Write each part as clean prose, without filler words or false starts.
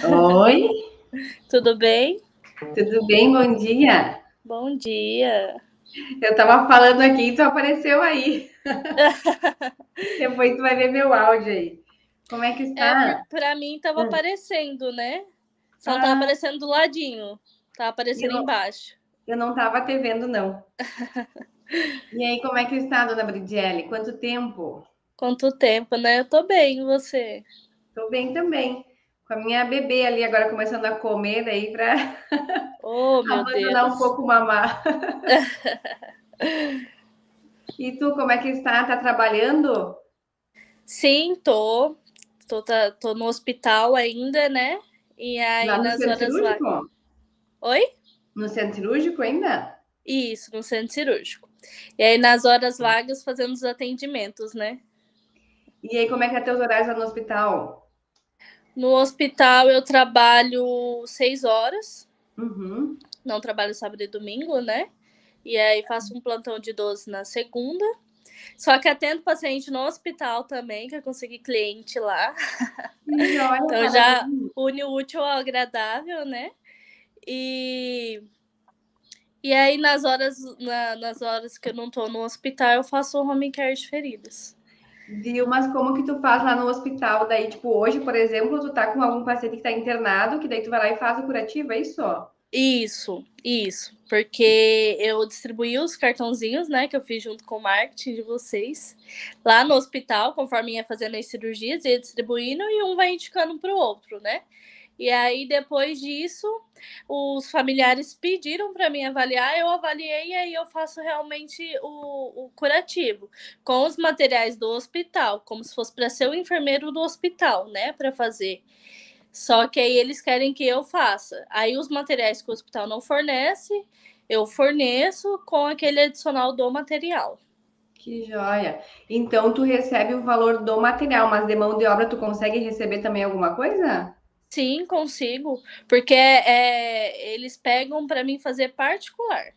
Oi, Tudo bem? tudo bem? Bom dia. Bom dia. Eu tava falando aqui e tu apareceu aí. Depois tu vai ver meu áudio aí. Como é que está? Pra mim tava Hum. aparecendo, né? Só não tava Ah, aparecendo do ladinho. Tava eu aparecendo não, embaixo. eu não tava te vendo, não. E aí, como é que está, dona Bridiele? Quanto tempo? Quanto tempo, né? Eu tô bem, e você? Tô bem também. Com a minha bebê ali agora começando a comer, daí pra Oh, meu abandonar um Deus. pouco o mamar. E tu, como é que está? Tá trabalhando? Sim, tô. Tô no hospital ainda, né? E Lá aí no nas centro horas vagas. cirúrgico? Oi? No centro cirúrgico ainda? Isso, no centro cirúrgico. E aí nas horas vagas fazendo os atendimentos, né? E aí, como é que é teus horários lá no hospital? No hospital eu trabalho 6 horas. Uhum. Não trabalho sábado e domingo, né? E aí faço um plantão de 12 na segunda. Só que atendo paciente no hospital também, que eu consegui cliente lá. Que joia, Então já parabéns. une o útil ao agradável, né? E, e aí nas horas que eu não tô no hospital, eu faço home care de feridas. Viu, mas como que tu faz lá no hospital? Daí, tipo, hoje, por exemplo, tu tá com algum paciente que tá internado, que daí tu vai lá e faz o curativo, é isso? Isso, porque eu distribuí os cartãozinhos, né, que eu fiz junto com o marketing de vocês, lá no hospital, conforme ia fazendo as cirurgias, ia distribuindo e um vai indicando para o outro, né? E aí, depois disso, os familiares pediram para mim avaliar, eu avaliei e aí eu faço realmente o curativo, com os materiais do hospital, como se fosse para ser o enfermeiro do hospital, né, para fazer. Só que aí eles querem que eu faça. Aí os materiais que o hospital não fornece, eu forneço com aquele adicional do material. Que joia. Então, tu recebe o valor do material, mas de mão de obra tu consegue receber também alguma coisa? Sim, consigo, porque eles pegam para mim fazer particular,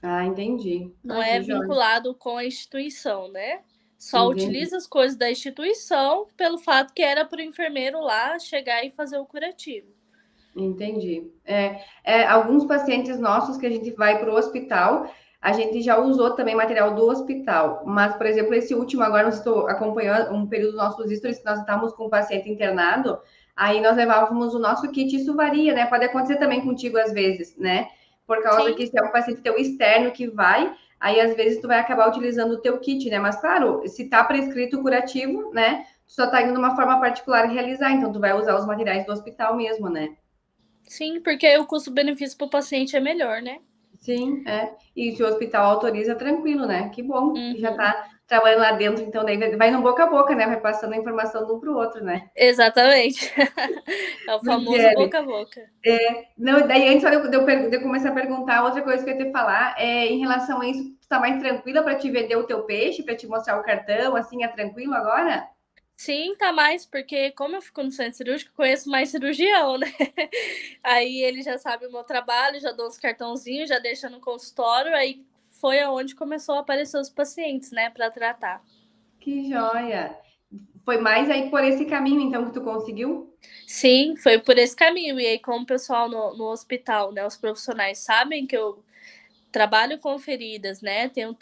Ah, entendi. não Ah, é que joia. vinculado com a instituição, né? Só Entendi. utiliza as coisas da instituição pelo fato que era para o enfermeiro lá chegar e fazer o curativo. Entendi. Alguns pacientes nossos que a gente vai para o hospital, a gente já usou também material do hospital. Mas, por exemplo, esse último agora, nós estou acompanhando um período dos nossos stories que nós estávamos com um paciente internado, aí nós levávamos o nosso kit, isso varia, né? Pode acontecer também contigo às vezes, né? Por causa Sim, que se é um paciente teu externo que vai, aí às vezes tu vai acabar utilizando o teu kit, né? Mas claro, se tá prescrito curativo, né? Tu só tá indo de uma forma particular realizar, então tu vai usar os materiais do hospital mesmo, né? sim, porque o custo-benefício para o paciente é melhor, né? Sim, é. E se o hospital autoriza, tranquilo, né? Que bom que já Uhum. tá trabalhando lá dentro, então daí vai no boca a boca, né? Vai passando a informação de um pro outro, né? Exatamente. É o famoso Brigiane, boca a boca. não, daí antes de eu começar a perguntar, outra coisa que eu ia te falar é em relação a isso, tu tá mais tranquila para te vender o teu peixe, para te mostrar o cartão, assim, é tranquilo agora? Sim, tá mais, porque como eu fico no centro cirúrgico, conheço mais cirurgião, né? Aí ele já sabe o meu trabalho, já dou os cartãozinhos, já deixa no consultório, aí foi aonde começou a aparecer os pacientes, né, para tratar. Que joia! Foi mais aí por esse caminho, então, que tu conseguiu? Sim, foi por esse caminho. E aí, como o pessoal no hospital, né, os profissionais sabem que eu trabalho com feridas, né, tenho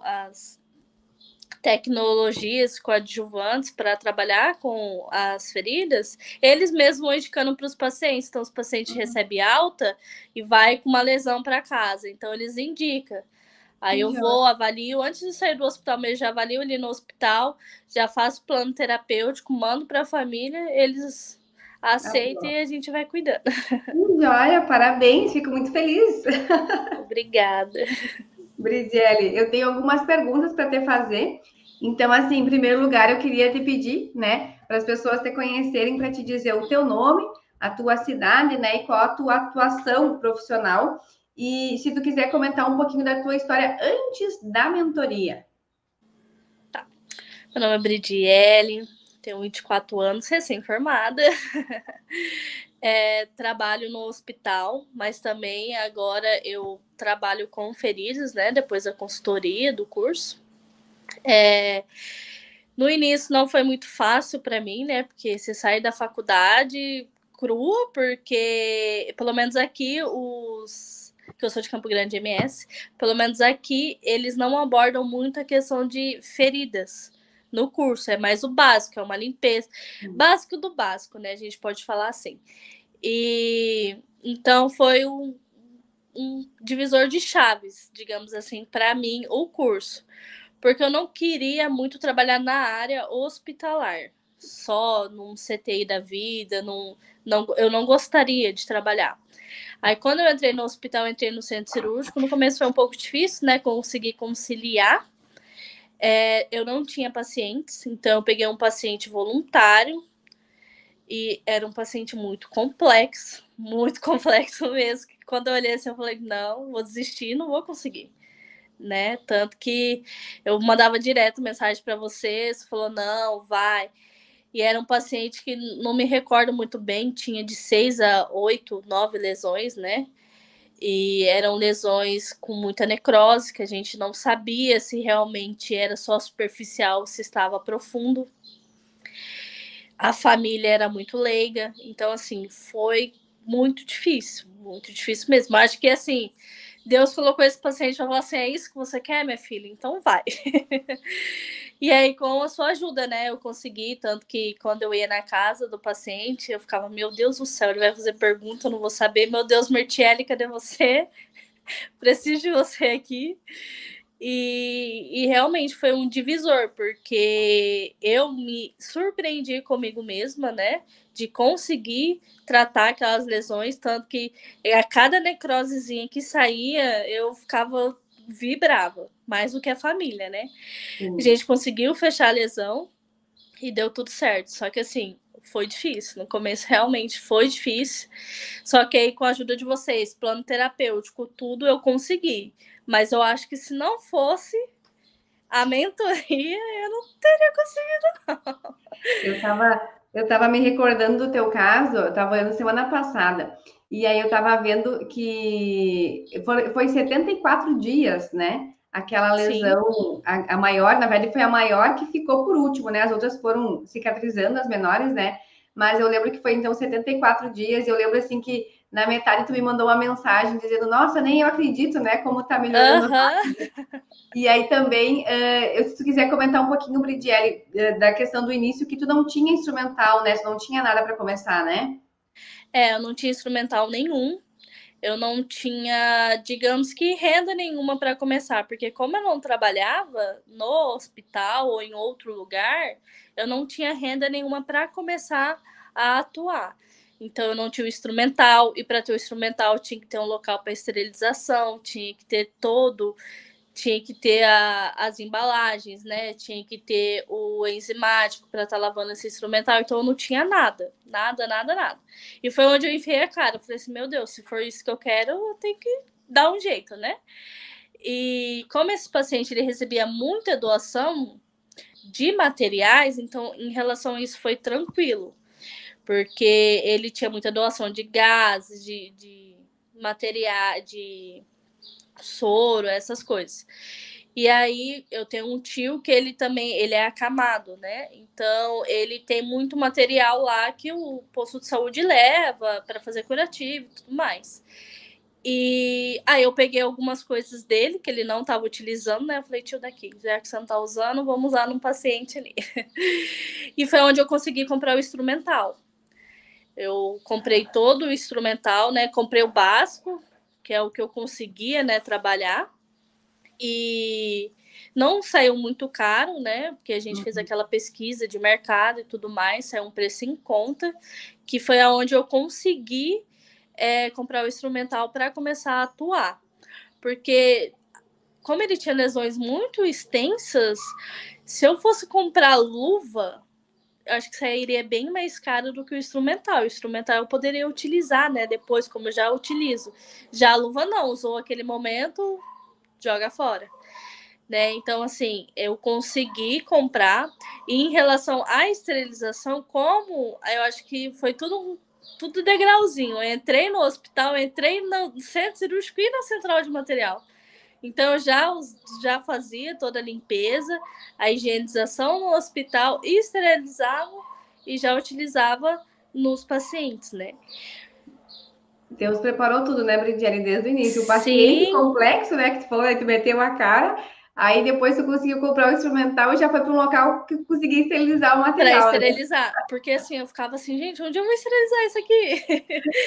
as tecnologias coadjuvantes para trabalhar com as feridas, eles mesmos vão indicando para os pacientes. Então, os pacientes recebem alta e vai com uma lesão para casa. Então, eles indicam. Aí Que eu joia! vou, avalio, antes de sair do hospital mesmo, já avalio ali no hospital, já faço plano terapêutico, mando para a família, eles aceitam e a gente vai cuidando. Que joia! Parabéns, fico muito feliz. Obrigada. Briziele, eu tenho algumas perguntas para te fazer. Então, assim, em primeiro lugar, eu queria te pedir, né, para as pessoas te conhecerem, para te dizer o teu nome, a tua cidade, né, e qual a tua atuação profissional. E se tu quiser comentar um pouquinho da tua história antes da mentoria. Meu nome é Bridiele, tenho 24 anos, recém-formada. Trabalho no hospital, mas também agora eu trabalho com feridos, né? Depois da consultoria do curso. É, No início não foi muito fácil para mim, né? Porque você sai da faculdade crua, porque pelo menos aqui os que eu sou de Campo Grande MS, pelo menos aqui eles não abordam muito a questão de feridas no curso, é mais o básico, é uma limpeza, básico do básico, né? A gente pode falar assim. E então foi um divisor de chaves, digamos assim, para mim, o curso. Porque eu não queria muito trabalhar na área hospitalar, só num CTI da vida, eu não gostaria de trabalhar. Aí, quando eu entrei no hospital, eu entrei no centro cirúrgico. No começo foi um pouco difícil, né? Conseguir conciliar. Eu não tinha pacientes, então eu peguei um paciente voluntário e era um paciente muito complexo mesmo. Que quando eu olhei assim, eu falei: não, vou desistir, não vou conseguir. Né? Tanto que eu mandava direto mensagem para você falou, não, vai. E era um paciente que não me recordo muito bem, tinha de 6 a 8, 9 lesões, né? E eram lesões com muita necrose, que a gente não sabia se realmente era só superficial, se estava profundo. A família era muito leiga, então, assim, foi muito difícil mesmo. Acho que, assim, Deus colocou esse paciente para falar assim, é isso que você quer, minha filha? Então vai. E aí, com a sua ajuda, né, eu consegui, tanto que quando eu ia na casa do paciente, eu ficava, meu Deus do céu, ele vai fazer pergunta, eu não vou saber, meu Deus, Mertiele, cadê você? Preciso de você aqui. E realmente foi um divisor, porque eu me surpreendi comigo mesma, né? De conseguir tratar aquelas lesões, tanto que a cada necrosezinha que saía, eu ficava vibrava, mais do que a família, né? A gente conseguiu fechar a lesão e deu tudo certo. Só que assim, foi difícil. No começo realmente foi difícil. Só que aí, com a ajuda de vocês, plano terapêutico, tudo eu consegui. Mas eu acho que se não fosse a mentoria, eu não teria conseguido, não. Eu tava me recordando do teu caso, eu tava olhando semana passada, e aí eu tava vendo que foi 74 dias, né? Aquela Sim. lesão, a maior, na verdade, foi a maior que ficou por último, né? As outras foram cicatrizando, as menores, né? Mas eu lembro que foi então 74 dias, e eu lembro assim que na metade tu me mandou uma mensagem dizendo, nossa, nem eu acredito, né? Como tá melhorando Aham. e aí também, se tu quiser comentar um pouquinho, Bridiele, da questão do início, que tu não tinha instrumental, né? Tu não tinha nada para começar, né? Eu não tinha instrumental nenhum. Eu não tinha, digamos que, renda nenhuma para começar, porque como eu não trabalhava no hospital ou em outro lugar, eu não tinha renda nenhuma para começar a atuar. Então eu não tinha o instrumental, e para ter o instrumental tinha que ter um local para esterilização, tinha que ter tinha que ter as embalagens, né? Tinha que ter o enzimático para estar lavando esse instrumental. Então eu não tinha nada, nada, nada, nada. E foi onde eu enfiei a cara. Eu falei assim, meu Deus, se for isso que eu quero, eu tenho que dar um jeito, né? E como esse paciente ele recebia muita doação de materiais, então em relação a isso foi tranquilo, porque ele tinha muita doação de gases, de material, de soro, essas coisas. E aí eu tenho um tio que ele também, ele é acamado, né? Então ele tem muito material lá que o posto de saúde leva para fazer curativo e tudo mais. E aí eu peguei algumas coisas dele que ele não estava utilizando, né? Eu falei, tio, daqui, já que você não tá usando, vamos usar num paciente ali. E foi onde eu consegui comprar o instrumental. Eu comprei todo o instrumental, né? Comprei o básico, que é o que eu conseguia, né, trabalhar. E não saiu muito caro, né? Porque a gente fez aquela pesquisa de mercado e tudo mais, saiu um preço em conta, que foi aonde eu consegui comprar o instrumental para começar a atuar. Porque, como ele tinha lesões muito extensas, se eu fosse comprar luva, eu acho que sairia bem mais caro do que o instrumental. O instrumental eu poderia utilizar, né? Depois, como eu já utilizo. Já a luva não, usou aquele momento, joga fora. Né? Então, assim, eu consegui comprar. E em relação à esterilização, como eu acho que foi tudo degrauzinho. Eu entrei no hospital, entrei no centro cirúrgico e na central de material. Então, eu já fazia toda a limpeza, a higienização no hospital, esterilizava e já utilizava nos pacientes, né? Deus preparou tudo, né, Brigiane, desde o início. O paciente Sim, complexo, né, que tu falou, aí tu meteu a cara, aí depois tu conseguiu comprar o instrumental e já foi para um local que conseguia esterilizar o para material, né? esterilizar. Porque assim, eu ficava assim, gente, onde eu vou esterilizar isso aqui?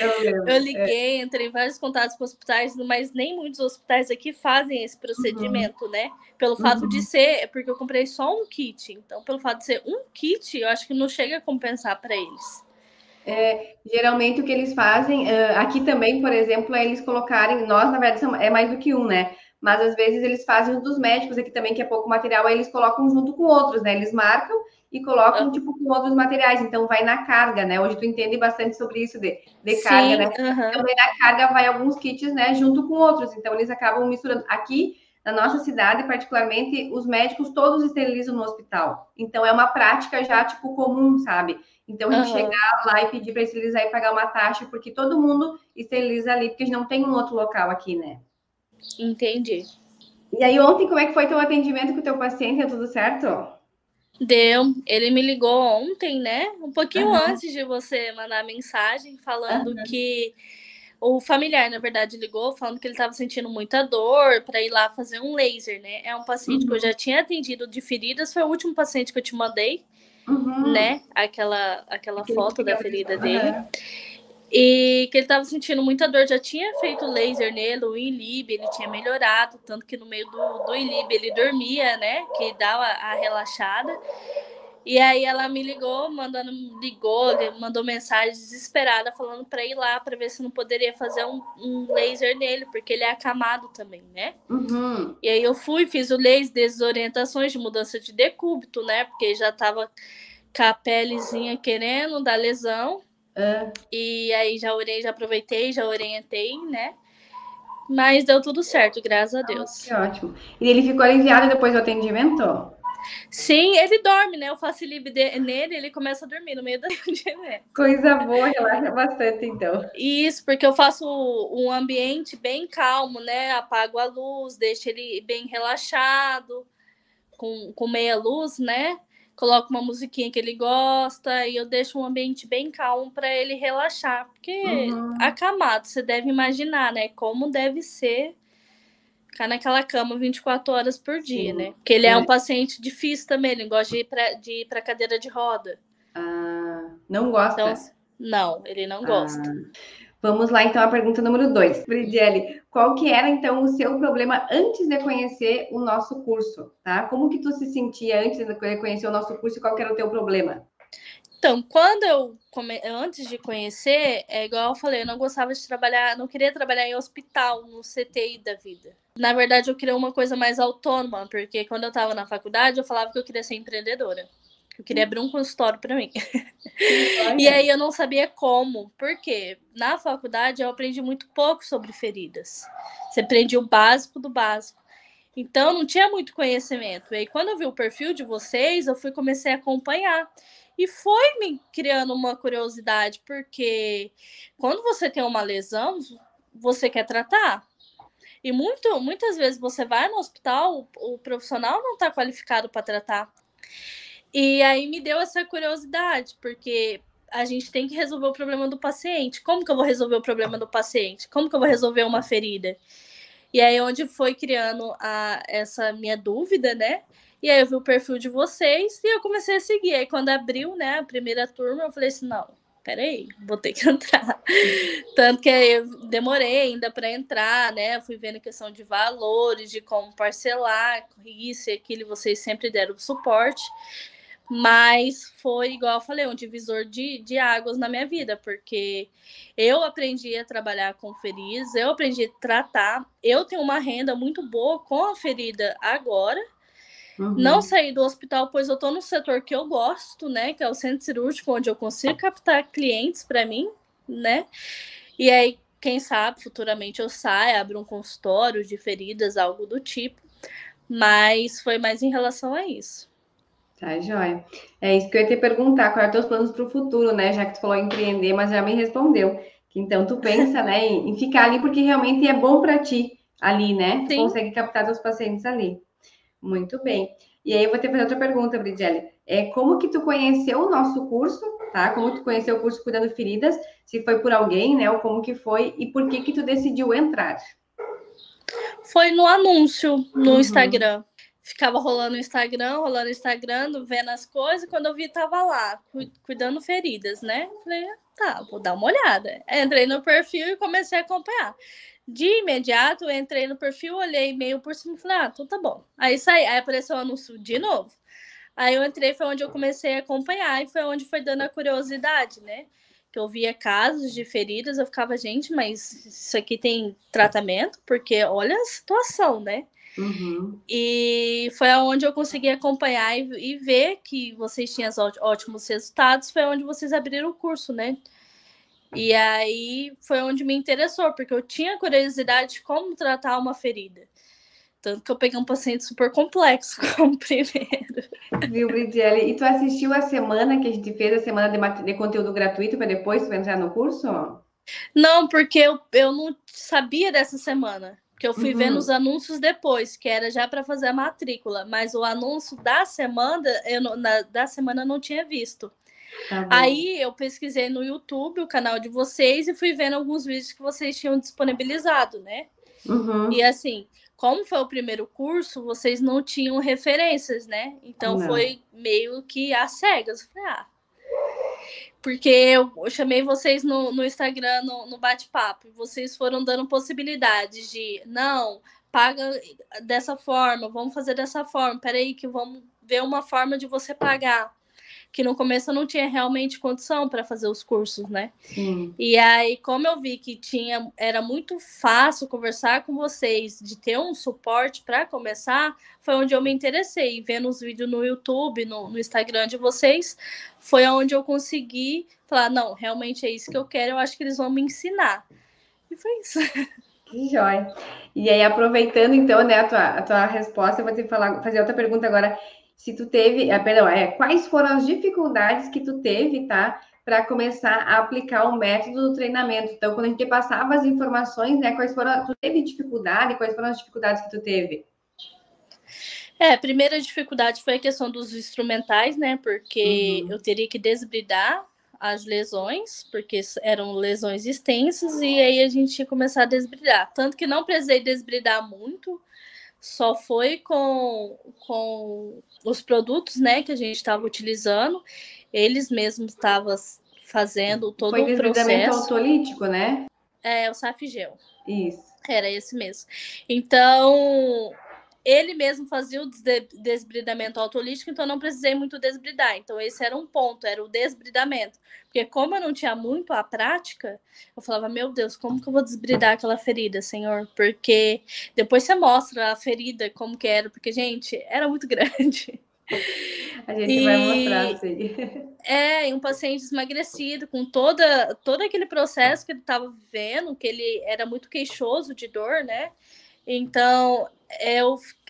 Eu Eu lembro. É. liguei, entrei em vários contatos com hospitais, mas nem muitos hospitais aqui fazem esse Uhum, procedimento, né? Pelo fato de uhum. ser, porque eu comprei só um kit. Então, pelo fato de ser um kit, eu acho que não chega a compensar para eles. Geralmente o que eles fazem, aqui também, por exemplo, é eles colocarem, nós na verdade é mais do que um, né? Mas às vezes eles fazem os dos médicos aqui também, que é pouco material, aí eles colocam junto com outros, né? Eles marcam e colocam Uhum. tipo com outros materiais, então vai na carga, né? Hoje tu entende bastante sobre isso de carga, Sim, né? Então daí na carga vai alguns kits, né? Junto com outros, então eles acabam misturando. Aqui na nossa cidade, particularmente, os médicos todos esterilizam no hospital. Então é uma prática já tipo comum, sabe? Então a gente chega uhum. lá e pedir para esterilizar e pagar uma taxa, porque todo mundo esteriliza ali, porque a gente não tem um outro local aqui, né? Entendi. E aí, ontem, como é que foi teu atendimento com o teu paciente? Deu tudo certo? Deu. Ele me ligou ontem, né? Um pouquinho Aham, antes de você mandar a mensagem, falando aham. que o familiar, na verdade, ligou, falando que ele estava sentindo muita dor para ir lá fazer um laser, né? É um paciente que eu Uhum, já tinha atendido de feridas, foi o último paciente que eu te mandei, uhum. né? Aquela Aquele que foto da tinha ferida mesmo. dele. Aham. E que ele estava sentindo muita dor, já tinha feito laser nele, o Inlib, ele tinha melhorado, tanto que no meio do Inlib ele dormia, né? Que dava a relaxada. E aí ela me mandou mensagem desesperada falando para ir lá para ver se não poderia fazer um laser nele, porque ele é acamado também, né? Uhum. E aí eu fui, fiz o laser, desorientações de mudança de decúbito, né? Porque já tava com a pelezinha querendo dar lesão. Ah, E aí já aproveitei, já orientei, né? Mas deu tudo certo, graças a que Deus. ótimo. E ele ficou aliviado depois do atendimento? Sim, ele dorme, né? Eu faço livre nele, ele começa a dormir no meio do atendimento. Coisa boa, relaxa bastante, então. Isso, porque eu faço um ambiente bem calmo, né? Apago a luz, deixo ele bem relaxado, com meia luz, né? Coloco uma musiquinha que ele gosta e eu deixo um ambiente bem calmo para ele relaxar. Porque Uhum. acamado, você deve imaginar, né? Como deve ser ficar naquela cama 24 horas por dia, né? Sim. Porque ele é um É. paciente difícil também, ele gosta de ir para cadeira de roda. Ah, não Então, gosta? não, ele não gosta. Ah. Vamos lá, então, a pergunta número 2. Brigiele, qual que era, então, o seu problema antes de conhecer o nosso curso, tá? Como que tu se sentia antes de conhecer o nosso curso e qual que era o teu problema? Então, antes de conhecer, é igual eu falei, eu não gostava de trabalhar, não queria trabalhar em hospital, no CTI da vida. Na verdade, eu queria uma coisa mais autônoma, porque quando eu estava na faculdade, eu falava que eu queria ser empreendedora. Eu queria abrir um consultório para mim. Que E joia! aí eu não sabia como. Por quê? Na faculdade eu aprendi muito pouco sobre feridas. Você aprende o básico do básico. Então não tinha muito conhecimento. E aí, quando eu vi o perfil de vocês, comecei a acompanhar. E foi me criando uma curiosidade, porque quando você tem uma lesão, você quer tratar. E muitas vezes você vai no hospital, o profissional não está qualificado para tratar. E aí me deu essa curiosidade, porque a gente tem que resolver o problema do paciente. Como que eu vou resolver o problema do paciente? Como que eu vou resolver uma ferida? E aí onde foi criando essa minha dúvida, né? E aí eu vi o perfil de vocês e eu comecei a seguir. Aí quando abriu, né, a primeira turma, eu falei assim, não, peraí, vou ter que entrar. Tanto que eu demorei ainda para entrar, né? Eu fui vendo questão de valores, de como parcelar, isso e aquilo, vocês sempre deram suporte. Mas foi, igual eu falei, um divisor de águas na minha vida, porque eu aprendi a trabalhar com feridas, eu aprendi a tratar, eu tenho uma renda muito boa com a ferida agora. Não Uhum. saí do hospital, pois eu estou no setor que eu gosto, né? Que é o centro cirúrgico, onde eu consigo captar clientes para mim, né? E aí, quem sabe, futuramente eu saia, abro um consultório de feridas, algo do tipo. Mas foi mais em relação a isso. Tá, joia. É isso que eu ia te perguntar, quais são os teus planos para o futuro, né? Já que tu falou em empreender, mas já me respondeu. Que então tu pensa, né, em ficar ali porque realmente é bom para ti, ali, né? Tu Sim. consegue captar os pacientes ali. Muito bem. E aí eu vou te fazer outra pergunta, Brigiele. Como que tu conheceu o nosso curso, tá? Como tu conheceu o curso Cuidando Feridas? Se foi por alguém, né? Ou como que foi? E por que que tu decidiu entrar? Foi no anúncio no Uhum. Instagram. Ficava rolando o Instagram, vendo as coisas. Quando eu vi, tava lá, cuidando feridas, né? Falei, tá, vou dar uma olhada. Entrei no perfil e comecei a acompanhar. De imediato, eu entrei no perfil, olhei meio por cima e falei, ah, então tá bom. Aí saí, aí apareceu o anúncio de novo. Aí eu entrei, foi onde eu comecei a acompanhar e foi onde foi dando a curiosidade, né? Que eu via casos de feridas, eu ficava, gente, mas isso aqui tem tratamento? Porque olha a situação, né? Uhum. E foi onde eu consegui acompanhar e ver que vocês tinham ótimos resultados, foi onde vocês abriram o curso, né? E aí foi onde me interessou, porque eu tinha curiosidade de como tratar uma ferida. Tanto que eu peguei um paciente super complexo como primeiro. Viu, Brigiele? E tu assistiu a semana que a gente fez, a semana de conteúdo gratuito, para depois tu entrar no curso? Não, porque eu não sabia dessa semana. Que eu fui vendo os Uhum. anúncios depois, que era já para fazer a matrícula. Mas o anúncio da semana, da semana eu não tinha visto. Tá bom. Aí eu pesquisei no YouTube o canal de vocês e fui vendo alguns vídeos que vocês tinham disponibilizado, né? E Uhum. assim, como foi o primeiro curso, vocês não tinham referências, né? Então Não. foi meio que às cegas. Eu falei, porque eu chamei vocês no Instagram, no bate-papo, e vocês foram dando possibilidades de, não, paga dessa forma, vamos fazer dessa forma, peraí que vamos ver uma forma de você pagar. Que no começo eu não tinha realmente condição para fazer os cursos, né? Sim. E aí, como eu vi que era muito fácil conversar com vocês, de ter um suporte para começar, foi onde eu me interessei. Vendo os vídeos no YouTube, no Instagram de vocês, foi onde eu consegui falar: não, realmente é isso que eu quero, eu acho que eles vão me ensinar. E foi isso. Que jóia. E aí, aproveitando então, né, a tua resposta, eu vou te falar, fazer outra pergunta agora. Se tu teve, perdão, quais foram as dificuldades que tu teve, tá, para começar a aplicar o método do treinamento? Então, quando a gente passava as informações, né, quais foram, tu teve dificuldade, quais foram as dificuldades que tu teve? A primeira dificuldade foi a questão dos instrumentais, né? Porque eu Uhum. teria que desbridar as lesões, porque eram lesões extensas, e aí a gente tinha que começar a desbridar. Tanto que não precisei desbridar muito, só foi com os produtos, né, que a gente estava utilizando, eles mesmos estavam fazendo Foi todo o desbridamento processo. autolítico, né? O Safigel. Isso. Era esse mesmo. Então, ele mesmo fazia o desbridamento autolítico, então não precisei muito desbridar. Então, esse era um ponto, era o desbridamento. Porque como eu não tinha muito a prática, eu falava, meu Deus, como que eu vou desbridar aquela ferida, senhor? Porque depois você mostra a ferida, como que era, porque, gente, era muito grande. A gente vai mostrar, E sim. um paciente esmagrecido, com todo aquele processo que ele estava vivendo, que ele era muito queixoso de dor, né? Então,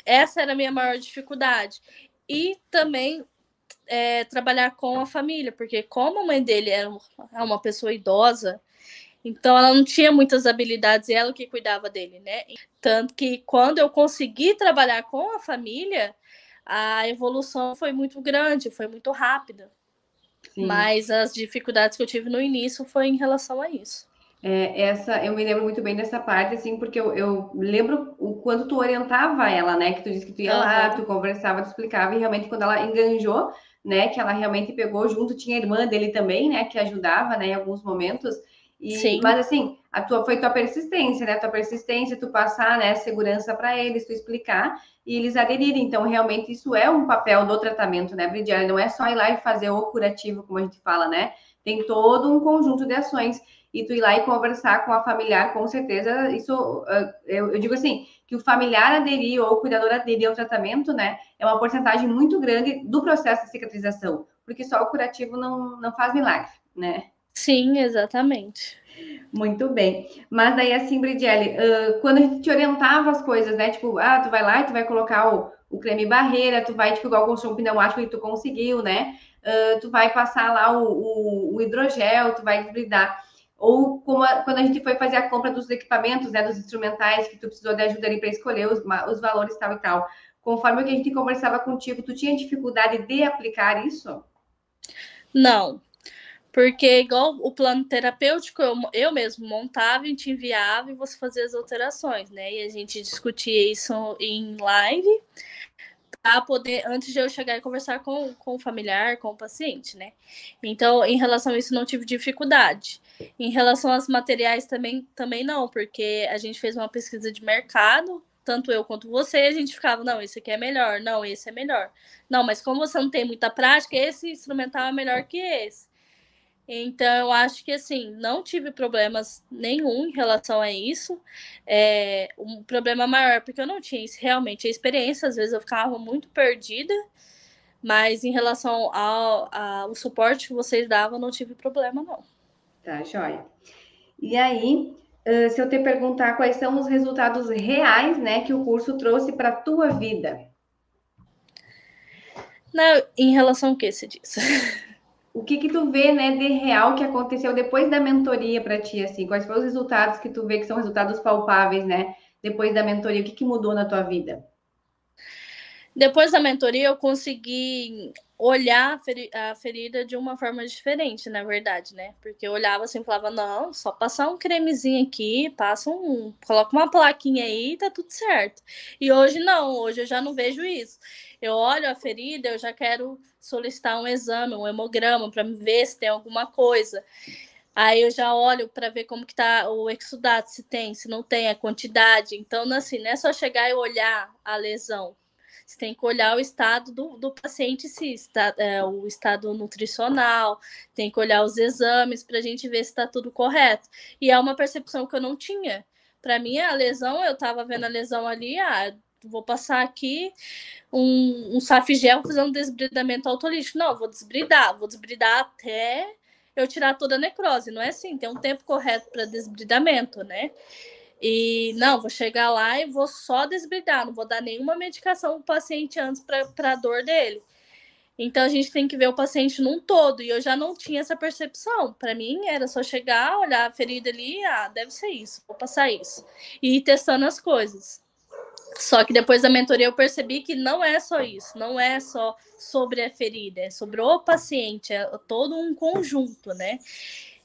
essa era a minha maior dificuldade. E também trabalhar com a família, porque como a mãe dele era uma pessoa idosa, então ela não tinha muitas habilidades e ela que cuidava dele, né? Tanto que quando eu consegui trabalhar com a família, a evolução foi muito grande, foi muito rápida. Sim. Mas as dificuldades que eu tive no início foi em relação a isso. Eu me lembro muito bem dessa parte, assim, porque eu lembro o quanto tu orientava ela, né? Que tu disse que tu ia lá, Aham. tu conversava, tu explicava, e realmente quando ela enganjou, né? Que ela realmente pegou junto, tinha a irmã dele também, né? Que ajudava, né? Em alguns momentos. Sim. Mas assim, foi tua persistência, né? Tua persistência, tu passar, né? Segurança para eles, tu explicar e eles aderirem. Então, realmente, isso é um papel do tratamento, né, Bridiane? Não é só ir lá e fazer o curativo, como a gente fala, né? Tem todo um conjunto de ações e tu ir lá e conversar com a familiar, com certeza, isso, eu digo assim, que o familiar aderir ou o cuidador aderir ao tratamento, né, é uma porcentagem muito grande do processo de cicatrização, porque só o curativo não faz milagre, né? Sim, exatamente. Muito bem. Mas daí, assim, Bridiele, quando a gente te orientava as coisas, né, tipo, tu vai lá e tu vai colocar o creme barreira, tu vai, tipo, igual o colchão pneumático que tu conseguiu, né, tu vai passar lá o hidrogel, tu vai desbridar. Ou quando a gente foi fazer a compra dos equipamentos, né, dos instrumentais, que tu precisou de ajuda ali para escolher os valores tal e tal. Conforme o que a gente conversava contigo, tu tinha dificuldade de aplicar isso? Não, porque igual o plano terapêutico, eu mesmo montava e te enviava e você fazia as alterações, né? E a gente discutia isso em live para poder, antes de eu chegar e conversar com o familiar, com o paciente, né? Então, em relação a isso, não tive dificuldade. Em relação aos materiais também não, porque a gente fez uma pesquisa de mercado, tanto eu quanto você, e a gente ficava, não, esse aqui é melhor, não, esse é melhor. Não, mas como você não tem muita prática, esse instrumental é melhor que esse. Então, eu acho que, assim, não tive problemas nenhum em relação a isso. Um problema maior, porque eu não tinha realmente a experiência, às vezes eu ficava muito perdida, mas em relação ao suporte que vocês davam, não tive problema, não. Tá, joia. E aí, se eu te perguntar quais são os resultados reais, né, que o curso trouxe para a tua vida? Não, em relação ao que você disse? O que tu vê, né, de real que aconteceu depois da mentoria para ti, assim? Quais foram os resultados que tu vê que são resultados palpáveis, né, depois da mentoria? O que mudou na tua vida? Depois da mentoria, eu consegui olhar a ferida de uma forma diferente, na verdade, né? Porque eu olhava assim e falava, não, só passar um cremezinho aqui, coloca uma plaquinha aí e tá tudo certo. E hoje não, hoje eu já não vejo isso. Eu olho a ferida, eu já quero solicitar um exame, um hemograma, para ver se tem alguma coisa. Aí eu já olho para ver como que tá o exudato, se tem, se não tem, a quantidade. Então, assim, não é só chegar e olhar a lesão. Você tem que olhar o estado do paciente, se está, o estado nutricional, tem que olhar os exames para a gente ver se está tudo correto. E é uma percepção que eu não tinha. Para mim, a lesão, eu estava vendo a lesão ali, vou passar aqui um safigel fazendo desbridamento autolítico. Não, vou desbridar até eu tirar toda a necrose. Não é assim, tem um tempo correto para desbridamento, né? E não, vou chegar lá e vou só desbridar, não vou dar nenhuma medicação para o paciente antes para a dor dele. Então a gente tem que ver o paciente num todo, e eu já não tinha essa percepção. Para mim era só chegar, olhar a ferida ali, deve ser isso, vou passar isso. E ir testando as coisas. Só que depois da mentoria eu percebi que não é só isso, não é só sobre a ferida, é sobre o paciente, é todo um conjunto, né?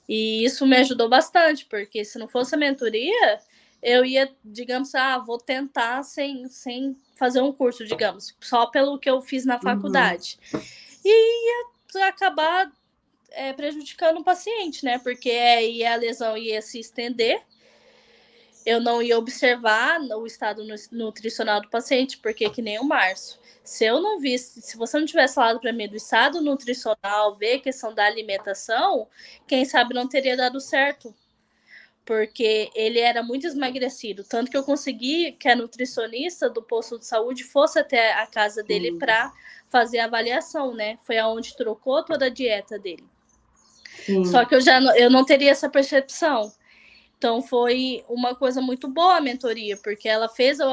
E isso me ajudou bastante, porque se não fosse a mentoria, eu ia, digamos, vou tentar sem fazer um curso, digamos, só pelo que eu fiz na faculdade. E ia acabar prejudicando o paciente, né? Porque aí a lesão ia se estender, eu não ia observar o estado nutricional do paciente, porque que nem o Márcio. Se eu não visse, se você não tivesse falado para mim do estado nutricional, ver a questão da alimentação, quem sabe não teria dado certo. Porque ele era muito esmagrecido. Tanto que eu consegui que a nutricionista do posto de saúde fosse até a casa dele para fazer a avaliação, né? Foi aonde trocou toda a dieta dele. Sim. Só que eu não teria essa percepção. Então, foi uma coisa muito boa a mentoria, porque ela fez eu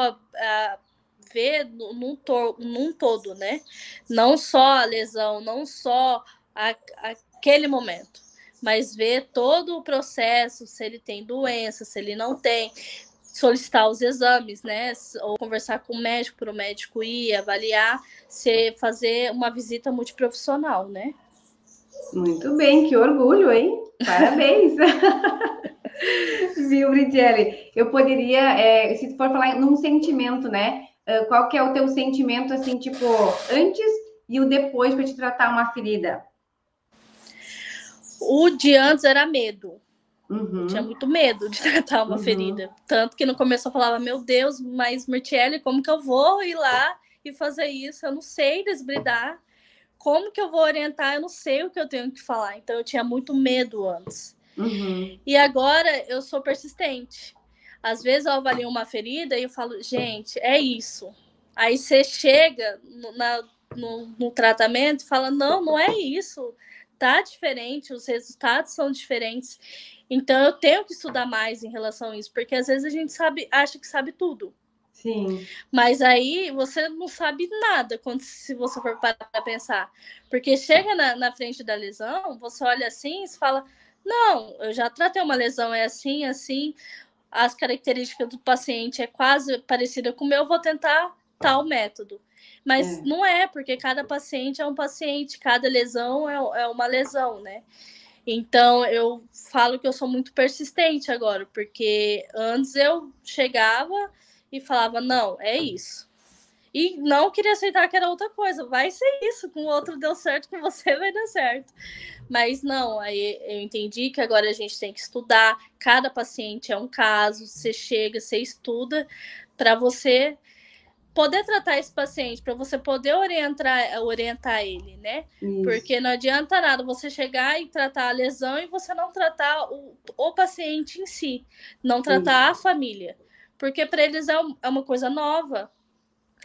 ver num todo, né? Não só a lesão, não só aquele momento, mas ver todo o processo, se ele tem doença, se ele não tem, solicitar os exames, né? Ou conversar com o médico, para o médico ir avaliar, fazer uma visita multiprofissional, né? Muito bem, que orgulho, hein? Parabéns! Viu, Brigiele? Eu poderia, se for falar num sentimento, né? Qual que é o teu sentimento, assim, tipo, antes e o depois para te tratar uma ferida? O de antes era medo. Eu tinha muito medo de tratar uma ferida. Tanto que no começo eu falava, meu Deus, mas Mirtiele, como que eu vou ir lá e fazer isso? Eu não sei desbridar. Como que eu vou orientar? Eu não sei o que eu tenho que falar. Então eu tinha muito medo antes. E agora eu sou persistente. Às vezes eu avalio uma ferida e eu falo, gente, é isso. Aí você chega no tratamento e fala, não é isso. Tá diferente, os resultados são diferentes. Então eu tenho que estudar mais em relação a isso, porque às vezes a gente acha que sabe tudo. Sim. Mas aí você não sabe nada se você for parar para pensar. Porque chega na frente da lesão, você olha assim e fala, Não, eu já tratei uma lesão, é assim, assim, as características do paciente é quase parecida com o meu, eu vou tentar tal método. Mas não é, porque cada paciente é um paciente, cada lesão é uma lesão, né? Então, eu falo que eu sou muito persistente agora, porque antes eu chegava e falava, não, é isso. E não queria aceitar que era outra coisa. Vai ser isso, com o outro deu certo, com você vai dar certo. Mas não, aí eu entendi que agora a gente tem que estudar. Cada paciente é um caso. Você chega, você estuda para você poder tratar esse paciente, para você poder orientar ele, né? Isso. Porque não adianta nada você chegar e tratar a lesão e você não tratar o paciente em si, não tratar a família. Porque para eles é uma coisa nova,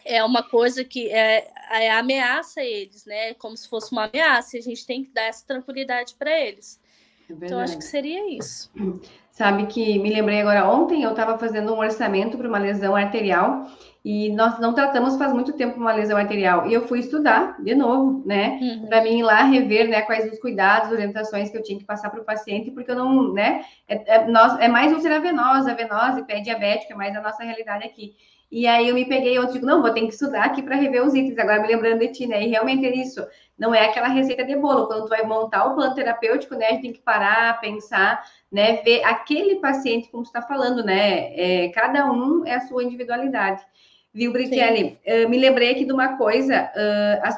é uma coisa que ameaça eles, né? Como se fosse uma ameaça, e a gente tem que dar essa tranquilidade para eles. Então, acho que seria isso. Sabe que me lembrei agora, ontem eu estava fazendo um orçamento para uma lesão arterial e nós não tratamos faz muito tempo uma lesão arterial. E eu fui estudar de novo, né? Para mim ir lá rever, né, quais os cuidados, orientações que eu tinha que passar para o paciente, porque eu não, né? É mais úlcera venosa, venosa e pé diabético, é mais a nossa realidade aqui. E aí eu me peguei, eu digo, não, vou ter que estudar aqui para rever os itens, agora me lembrando de ti, né? E realmente é isso, não é aquela receita de bolo. Quando tu vai montar o plano terapêutico, né, a gente tem que parar, pensar, né, ver aquele paciente, como você está falando, né? Cada um é a sua individualidade. Viu, Britiane? Me lembrei aqui de uma coisa,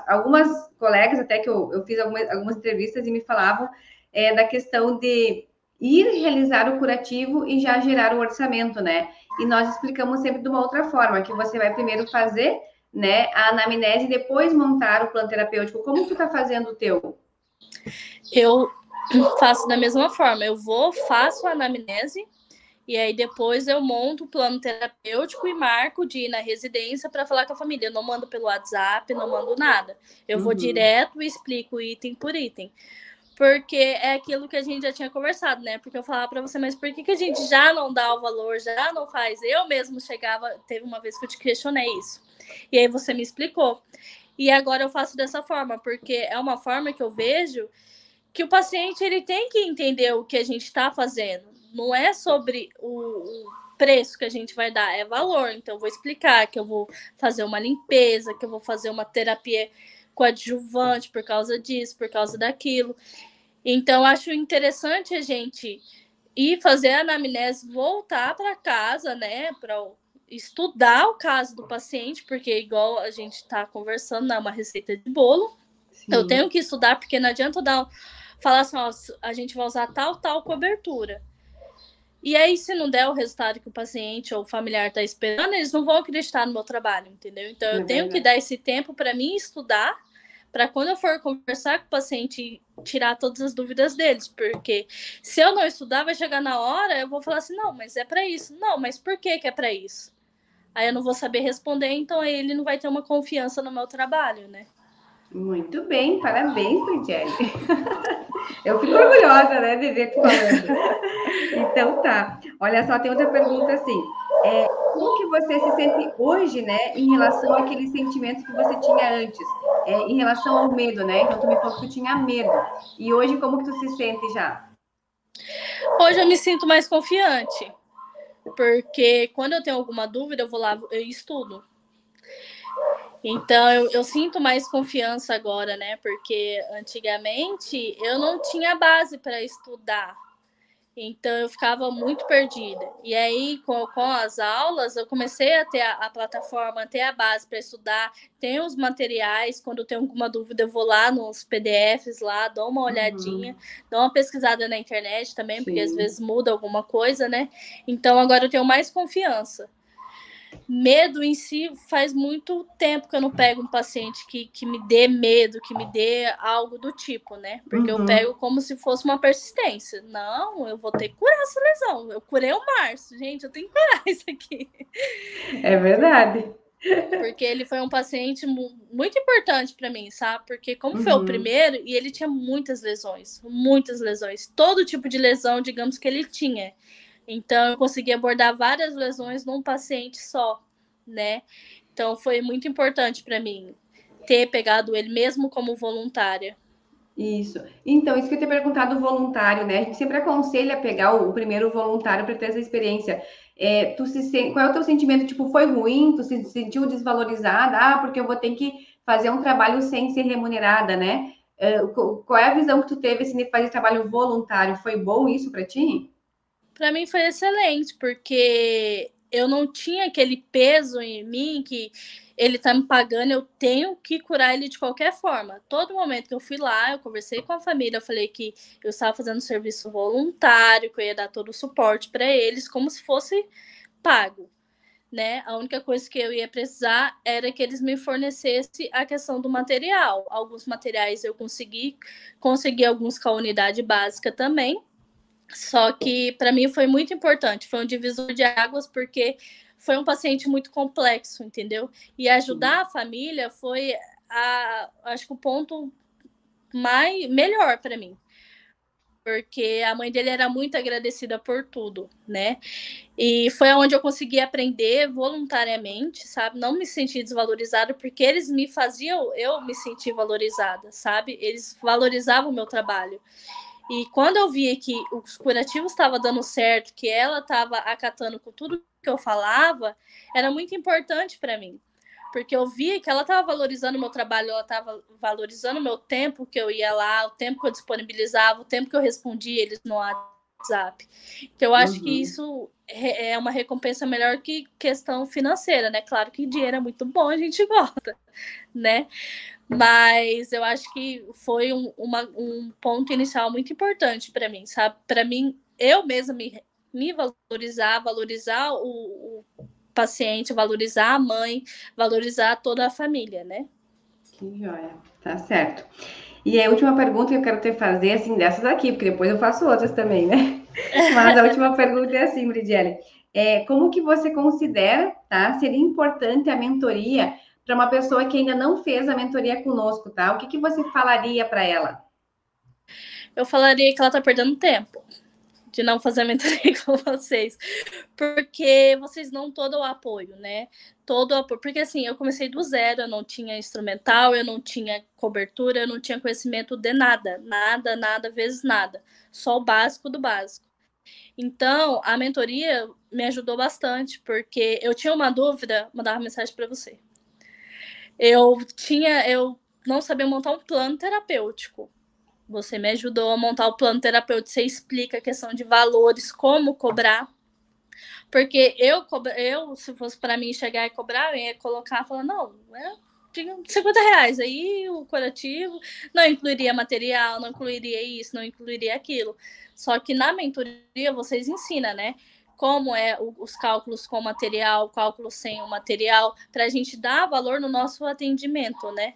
algumas colegas, até que eu fiz algumas entrevistas e me falavam da questão de ir realizar o curativo e já gerar o orçamento, né? E nós explicamos sempre de uma outra forma, que você vai primeiro fazer, né, a anamnese e depois montar o plano terapêutico. Como tu tá fazendo o teu? Eu faço da mesma forma. Eu faço a anamnese e aí depois eu monto o plano terapêutico e marco de ir na residência para falar com a família. Eu não mando pelo WhatsApp, não mando nada. Eu vou direto e explico item por item. Porque é aquilo que a gente já tinha conversado, né? Porque eu falava para você, mas por que a gente já não dá o valor, já não faz? Eu mesmo chegava, teve uma vez que eu te questionei isso. E aí você me explicou. E agora eu faço dessa forma, porque é uma forma que eu vejo que o paciente ele tem que entender o que a gente está fazendo. Não é sobre o preço que a gente vai dar, é valor. Então, eu vou explicar que eu vou fazer uma limpeza, que eu vou fazer uma terapia coadjuvante por causa disso, por causa daquilo. Então, acho interessante a gente ir fazer a anamnese, voltar para casa, né, para estudar o caso do paciente, porque igual a gente está conversando, não é uma receita de bolo. Sim. Eu tenho que estudar, porque não adianta falar assim, ó, a gente vai usar tal cobertura. E aí, se não der o resultado que o paciente ou o familiar está esperando, eles não vão acreditar no meu trabalho, entendeu? Então, eu tenho que dar esse tempo para mim estudar, para quando eu for conversar com o paciente, tirar todas as dúvidas deles. Porque se eu não estudar, vai chegar na hora, eu vou falar assim, não, mas é para isso. Não, mas por que é para isso? Aí eu não vou saber responder, então aí ele não vai ter uma confiança no meu trabalho, né? Muito bem, parabéns, Cristiane. Eu fico orgulhosa, né, de ver tu falando. Então tá. Olha só, tem outra pergunta assim. Como que você se sente hoje, né, em relação àqueles sentimentos que você tinha antes? Em relação ao medo, né? Então tu me falou que tu tinha medo. E hoje, como que tu se sente já? Hoje eu me sinto mais confiante. Porque quando eu tenho alguma dúvida, eu vou lá e estudo. Então, eu sinto mais confiança agora, né? Porque antigamente eu não tinha base para estudar. Então, eu ficava muito perdida. E aí, com as aulas, eu comecei a ter a plataforma, a ter a base para estudar. Tem os materiais. Quando eu tenho alguma dúvida, eu vou lá nos PDFs, lá, dou uma olhadinha, dou uma pesquisada na internet também, Sim. Porque às vezes muda alguma coisa, né? Então, agora eu tenho mais confiança. Medo em si, faz muito tempo que eu não pego um paciente que me dê medo, que me dê algo do tipo, né? Porque eu pego como se fosse uma persistência. Não, eu vou ter que curar essa lesão. Eu curei o Márcio, gente, eu tenho que curar isso aqui. É verdade. Porque ele foi um paciente muito importante para mim, sabe? Porque como foi o primeiro, e ele tinha muitas lesões. Todo tipo de lesão, digamos, que ele tinha. Então, eu consegui abordar várias lesões num paciente só, né? Então, foi muito importante para mim ter pegado ele mesmo como voluntária. Isso. Então, isso que eu te perguntado do voluntário, né? A gente sempre aconselha a pegar o primeiro voluntário para ter essa experiência. Qual é o teu sentimento? Tipo, foi ruim? Tu se sentiu desvalorizada? Ah, porque eu vou ter que fazer um trabalho sem ser remunerada, né? Qual é a visão que tu teve assim, de fazer trabalho voluntário? Foi bom isso para ti? Para mim foi excelente, porque eu não tinha aquele peso em mim que ele tá me pagando, eu tenho que curar ele de qualquer forma. Todo momento que eu fui lá, eu conversei com a família, eu falei que eu estava fazendo serviço voluntário, que eu ia dar todo o suporte para eles, como se fosse pago, né? A única coisa que eu ia precisar era que eles me fornecessem a questão do material. Alguns materiais eu consegui alguns com a unidade básica também. Só que para mim foi muito importante, foi um divisor de águas, porque foi um paciente muito complexo, entendeu? E ajudar a família foi, acho que o ponto melhor para mim, porque a mãe dele era muito agradecida por tudo, né? E foi onde eu consegui aprender voluntariamente, sabe? Não me sentir desvalorizada, porque eles me faziam eu me sentir valorizada, sabe? Eles valorizavam o meu trabalho. E quando eu via que os curativos estavam dando certo, que ela estava acatando com tudo que eu falava, era muito importante para mim. Porque eu via que ela estava valorizando o meu trabalho, ela estava valorizando o meu tempo que eu ia lá, o tempo que eu disponibilizava, o tempo que eu respondia eles no WhatsApp. Então, eu acho que isso é uma recompensa melhor que questão financeira, né? Claro que dinheiro é muito bom, a gente gosta, né? Mas eu acho que foi um ponto inicial muito importante para mim, sabe? Para mim, eu mesma me valorizar o paciente, valorizar a mãe, valorizar toda a família, né? Que joia, tá certo. E a última pergunta que eu quero te fazer, assim, dessas aqui, porque depois eu faço outras também, né? Mas a última pergunta é assim, Brigiele, como que você considera, tá, ser importante a mentoria para uma pessoa que ainda não fez a mentoria conosco, tá? O que que você falaria para ela? Eu falaria que ela tá perdendo tempo de não fazer a mentoria com vocês, porque vocês não todo o apoio, né? Todo o apoio, porque assim, eu comecei do zero, eu não tinha instrumental, eu não tinha cobertura, eu não tinha conhecimento de nada, nada, vezes nada, só o básico do básico. Então, a mentoria me ajudou bastante, porque eu tinha uma dúvida, mandava mensagem para você. Eu não sabia montar um plano terapêutico. Você me ajudou a montar o plano terapêutico, você explica a questão de valores, como cobrar. Porque se fosse para mim chegar e cobrar, eu ia colocar e falar, não, R$ 50. Aí o curativo não incluiria material, não incluiria isso, não incluiria aquilo. Só que na mentoria vocês ensinam, né? Como é os cálculos com material, cálculos sem o material, para a gente dar valor no nosso atendimento, né?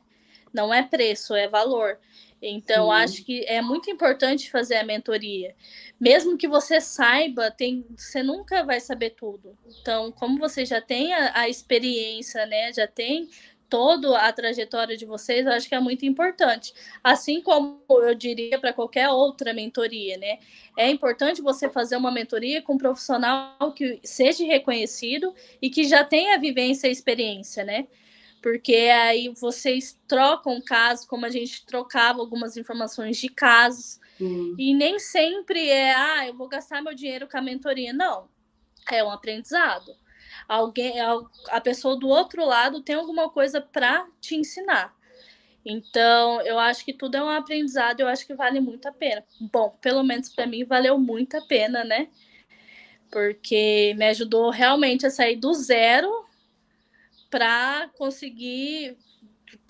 Não é preço, é valor. Então, acho que é muito importante fazer a mentoria. Mesmo que você saiba, você nunca vai saber tudo. Então, como você já tem a experiência, né? Já tem toda a trajetória de vocês, eu acho que é muito importante. Assim como eu diria para qualquer outra mentoria, né? É importante você fazer uma mentoria com um profissional que seja reconhecido e que já tenha vivência e experiência, né? Porque aí vocês trocam casos, como a gente trocava algumas informações de casos, e nem sempre eu vou gastar meu dinheiro com a mentoria. Não, é um aprendizado. A pessoa do outro lado tem alguma coisa para te ensinar. Então, eu acho que tudo é um aprendizado, eu acho que vale muito a pena. Bom, pelo menos para mim valeu muito a pena, né? Porque me ajudou realmente a sair do zero para conseguir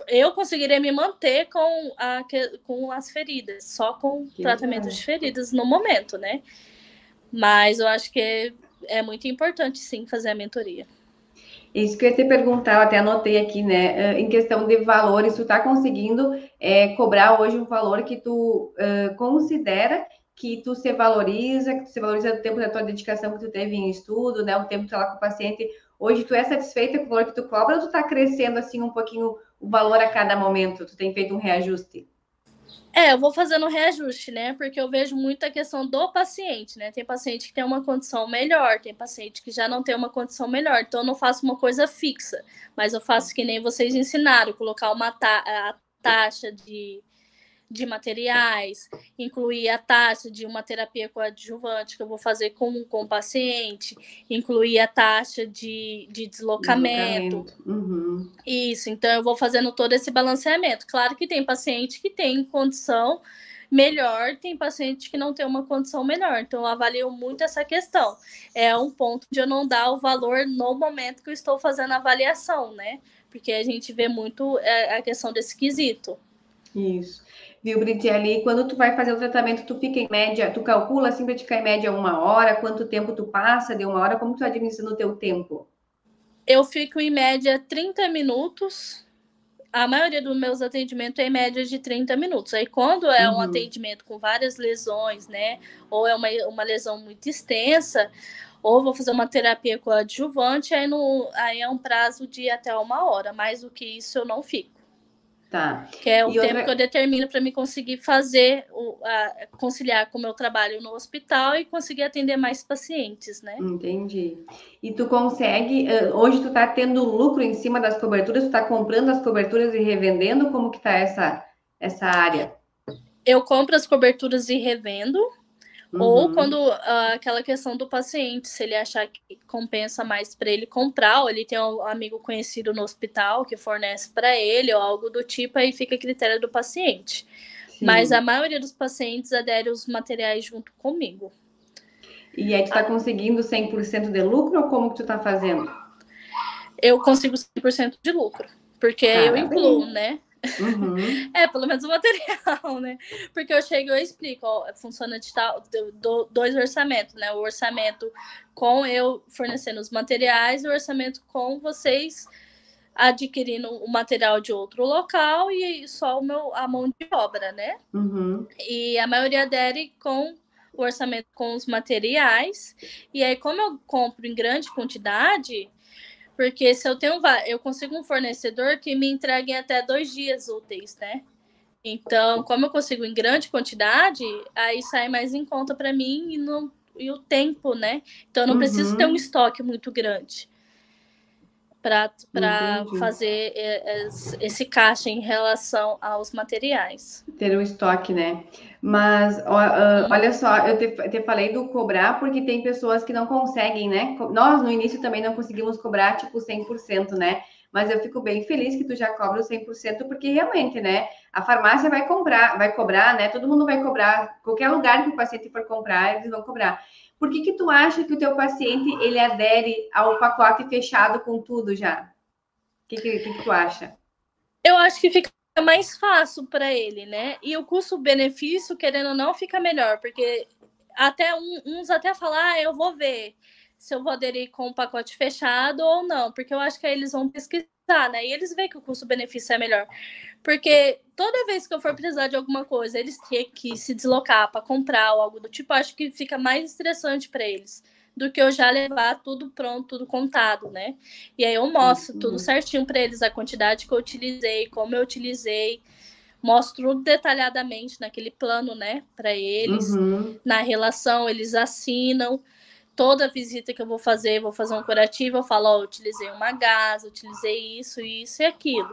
eu conseguiria me manter com as feridas, só com tratamento de feridas no momento, né? Mas eu acho que é muito importante, sim, fazer a mentoria. Isso que eu ia te perguntar, eu até anotei aqui, né? Em questão de valores, tu tá conseguindo cobrar hoje um valor que tu considera que tu se valoriza, que tu se valoriza do tempo da tua dedicação que tu teve em estudo, né? O tempo que tu tá lá com o paciente. Hoje tu é satisfeita com o valor que tu cobra ou tu tá crescendo assim um pouquinho o valor a cada momento? Tu tem feito um reajuste? Eu vou fazendo reajuste, né? Porque eu vejo muita questão do paciente, né? Tem paciente que tem uma condição melhor, tem paciente que já não tem uma condição melhor. Então, eu não faço uma coisa fixa, mas eu faço que nem vocês ensinaram, colocar a taxa de materiais, incluir a taxa de uma terapia coadjuvante que eu vou fazer com o paciente, incluir a taxa de deslocamento. Uhum. Isso, então eu vou fazendo todo esse balanceamento. Claro que tem paciente que tem condição melhor, tem paciente que não tem uma condição melhor. Então, eu avalio muito essa questão. É um ponto de eu não dar o valor no momento que eu estou fazendo a avaliação, né? Porque a gente vê muito a questão desse quesito. Isso. Viu, Brit, ali, quando tu vai fazer o tratamento, tu fica em média, tu calcula assim para te ficar em média 1 hora, quanto tempo tu passa de 1 hora, como tu administra no teu tempo? Eu fico em média 30 minutos. A maioria dos meus atendimentos é em média de 30 minutos. Aí, quando é um atendimento com várias lesões, né? Ou é uma lesão muito extensa, ou vou fazer uma terapia coadjuvante, aí é um prazo de até 1 hora. Mais do que isso, eu não fico. Tá. Que é o E tempo que eu determino para me conseguir fazer, conciliar com o meu trabalho no hospital e conseguir atender mais pacientes, né? Entendi. E tu consegue, hoje tu tá tendo lucro em cima das coberturas, tu tá comprando as coberturas e revendendo, como que tá essa área? Eu compro as coberturas e revendo, ou quando Uhum. aquela questão do paciente, se ele achar que compensa mais para ele comprar, ou ele tem um amigo conhecido no hospital que fornece para ele, ou algo do tipo, aí fica a critério do paciente. Mas a Sim. maioria dos pacientes adere os materiais junto comigo. E aí tu tá conseguindo 100% de lucro ou como que tu tá fazendo? Eu consigo 100% de lucro, porque eu incluo, Parabéns. né? Uhum. Pelo menos o material, né? Porque eu chego e eu explico, ó, funciona de tal, dois orçamentos, né? O orçamento com eu fornecendo os materiais e o orçamento com vocês adquirindo o material de outro local e só a mão de obra, né? Uhum. E a maioria adere com o orçamento com os materiais. E aí, como eu compro em grande quantidade, porque se eu consigo um fornecedor que me entregue em até 2 dias úteis, né? Então, como eu consigo em grande quantidade, aí sai mais em conta para mim e o tempo, né? Então, eu não preciso ter um Uhum. estoque muito grande para Entendi. fazer esse caixa em relação aos materiais. Ter um estoque, né? Mas olha só, eu te falei do cobrar porque tem pessoas que não conseguem, né? Nós no início também não conseguimos cobrar tipo 100%, né? Mas eu fico bem feliz que tu já cobra o 100% porque realmente, né? A farmácia vai cobrar, né? Todo mundo vai cobrar, qualquer lugar que o paciente for comprar, eles vão cobrar. Por que que tu acha que o teu paciente ele adere ao pacote fechado com tudo já? O que tu acha? Eu acho que fica mais fácil para ele, né? E o custo-benefício, querendo ou não, fica melhor, porque até uns até falar, eu vou ver se eu vou aderir com o pacote fechado ou não, porque eu acho que aí eles vão pesquisar, né? E eles veem que o custo-benefício é melhor. Porque toda vez que eu for precisar de alguma coisa, eles têm que se deslocar para comprar ou algo do tipo, acho que fica mais estressante para eles do que eu já levar tudo pronto, tudo contado, né? E aí eu mostro tudo certinho para eles, a quantidade que eu utilizei, como eu utilizei, mostro tudo detalhadamente naquele plano, né, para eles, Uhum. na relação, eles assinam. Toda visita que eu vou fazer um curativo, eu falo, ó, utilizei uma gás, utilizei isso, isso e aquilo.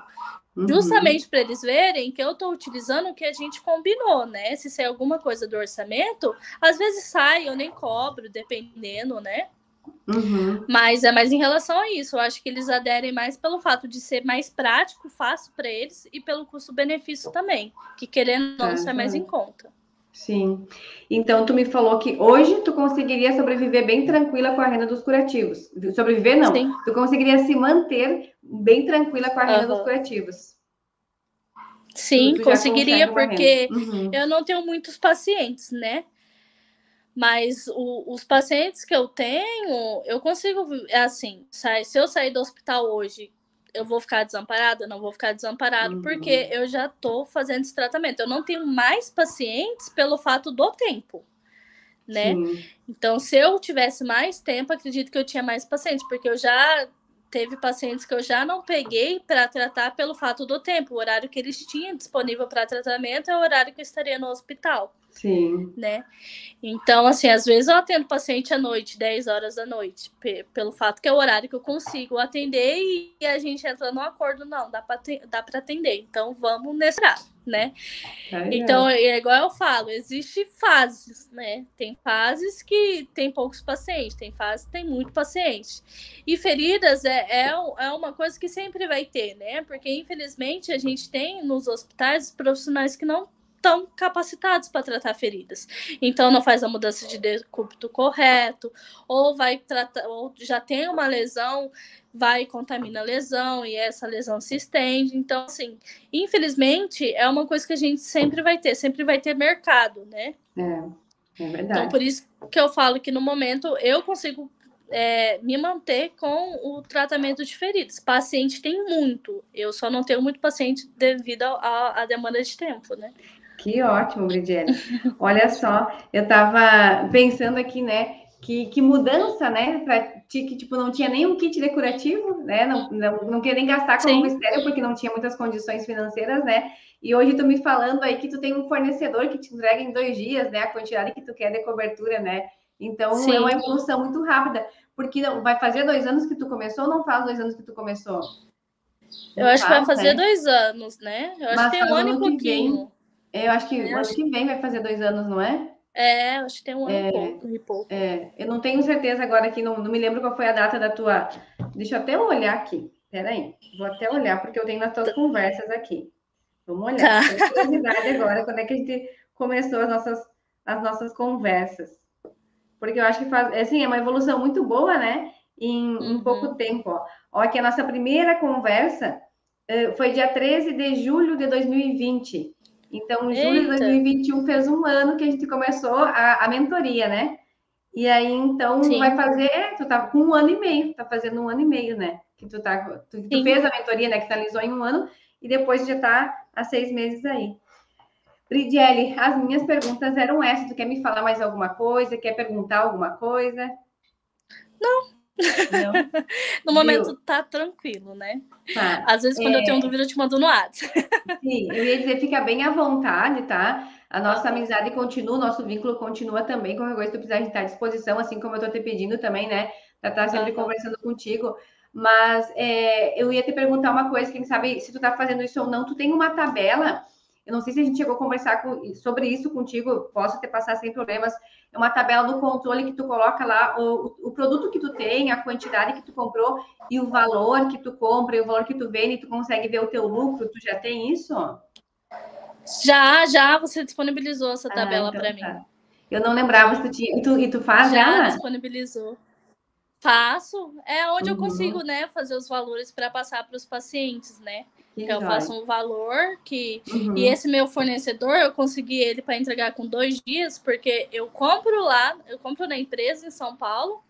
Uhum. Justamente para eles verem que eu estou utilizando o que a gente combinou, né? Se sair alguma coisa do orçamento, às vezes sai, eu nem cobro, dependendo, né? Uhum. Mas é mais em relação a isso. Eu acho que eles aderem mais pelo fato de ser mais prático, fácil para eles e pelo custo-benefício também, que querendo ou não sai mais em Tá. conta. Sim. Então, tu me falou que hoje tu conseguiria sobreviver bem tranquila com a renda dos curativos. Sobreviver, não. Sim. Tu conseguiria se manter bem tranquila com a renda dos Uhum. curativos. Sim, Tu já consegue conseguiria, uma renda. porque Uhum. eu não tenho muitos pacientes, né? Mas os pacientes que eu tenho, eu consigo, assim, se eu sair do hospital hoje, eu vou ficar desamparada? Não vou ficar desamparado, porque Uhum. eu já estou fazendo esse tratamento. Eu não tenho mais pacientes pelo fato do tempo, né? Sim. Então, se eu tivesse mais tempo, acredito que eu tinha mais pacientes, porque eu já teve pacientes que eu já não peguei para tratar pelo fato do tempo. O horário que eles tinham disponível para tratamento é o horário que eu estaria no hospital. Sim. né? Então, assim, às vezes eu atendo paciente à noite, 10 horas da noite, pelo fato que é o horário que eu consigo atender e a gente entra no acordo, não, dá para atender, então vamos nesse horário, né? Então, é igual eu falo, existe fases, né? Tem fases que tem poucos pacientes, tem fases que tem muito paciente. E feridas é uma coisa que sempre vai ter, né? Porque, infelizmente, a gente tem nos hospitais profissionais que não estão capacitados para tratar feridas. Então, não faz a mudança de decúbito correto, ou vai tratar, ou já tem uma lesão, vai e contamina a lesão, e essa lesão se estende. Então, assim, infelizmente, é uma coisa que a gente sempre vai ter mercado, né? É verdade. Então, por isso que eu falo que no momento eu consigo me manter com o tratamento de feridas. Paciente tem muito, eu só não tenho muito paciente devido à demanda de tempo, né? Que ótimo, Brigiane. Olha só, eu estava pensando aqui, né, que mudança, né, para ti que tipo não tinha nenhum kit decorativo, né, não queria nem gastar com novo estéreo porque não tinha muitas condições financeiras, né, e hoje tu me falando aí que tu tem um fornecedor que te entrega em 2 dias, né, a quantidade que tu quer de cobertura, né, então Sim. É uma evolução muito rápida, porque não, vai fazer 2 anos que tu começou ou não faz 2 anos que tu começou? Eu acho que vai fazer 2 anos, né, eu acho que tem um ano e pouquinho. Eu acho que o ano que vem vai fazer 2 anos, não é? Acho que tem um ano e pouco. Eu não tenho certeza agora aqui, não me lembro qual foi a data da tua. Deixa eu até olhar aqui. Peraí, vou até olhar, porque eu tenho nas tuas conversas aqui. Vamos olhar. Tá. Tenho curiosidade agora, quando é que a gente começou as nossas conversas. Porque eu acho que faz, assim, é uma evolução muito boa, né? Em pouco tempo. Ó, aqui a nossa primeira conversa foi dia 13 de julho de 2020. Então, em julho de 2021 fez um ano que a gente começou a mentoria, né? E aí, então, Sim. vai fazer. Tu tá com 1 ano e meio, tá fazendo 1 ano e meio, né? Que tu fez a mentoria, né? Que finalizou em 1 ano, e depois já tá há 6 meses aí. Brigiele, as minhas perguntas eram essas. Tu quer me falar mais alguma coisa? Quer perguntar alguma coisa? Não. No momento tá tranquilo, né? Tá. Às vezes, quando eu tenho dúvida, eu te mando no WhatsApp. Sim, eu ia dizer, fica bem à vontade, tá? A nossa amizade continua, o nosso vínculo continua também. Qualquer coisa que tu precisar, a gente tá à disposição, assim como eu tô te pedindo também, né? Pra estar sempre conversando contigo. Mas eu ia te perguntar uma coisa, quem sabe se tu tá fazendo isso ou não, tu tem uma tabela. Eu não sei se a gente chegou a conversar sobre isso contigo, posso te passar sem problemas. É uma tabela do controle que tu coloca lá o produto que tu tem, a quantidade que tu comprou e o valor que tu compra e o valor que tu vende, e tu consegue ver o teu lucro. Tu já tem isso? Já, você disponibilizou essa tabela então para mim. Eu não lembrava se tu tinha. E tu faz ela? Já disponibilizou. Faço. É onde eu consigo, né, fazer os valores para passar para os pacientes, né? Então, eu faço um valor que... E esse meu fornecedor, eu consegui ele para entregar com 2 dias, porque eu compro lá, eu compro na empresa em São Paulo,